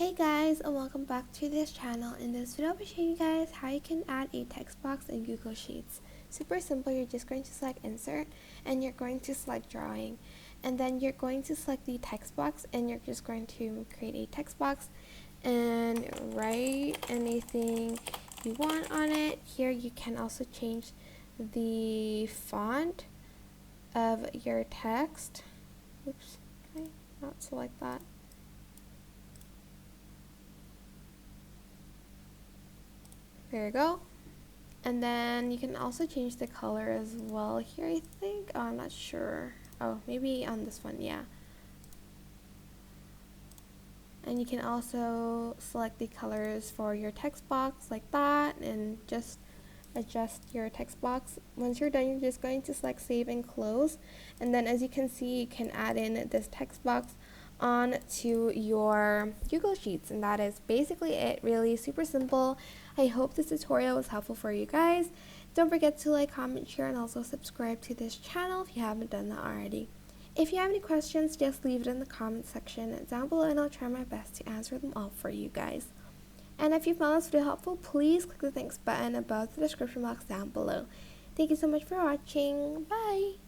Hey guys, and welcome back to this channel. In this video I'll be showing you guys how you can add a text box in Google Sheets. Super simple. You're just going to select insert and you're going to select drawing, and then you're going to select the text box and you're just going to create a text box and write anything you want on it. Here you can also change the font of your text. Oops, can I not select that? There you go. And then you can also change the color as well here, I think. Oh, I'm not sure. Oh, maybe on this one, yeah. And you can also select the colors for your text box like that and just adjust your text box. Once you're done, you're just going to select save and close. And then as you can see, you can add in this text box on to your Google Sheets, and that is basically it. Really super simple. I hope this tutorial was helpful for you guys. Don't forget to like, comment, share, and also subscribe to this channel if you haven't done that already. If you have any questions, just leave it in the comment section down below and I'll try my best to answer them all for you guys. And if you found this video helpful, please click the thanks button above the description box down below. Thank you so much for watching. Bye!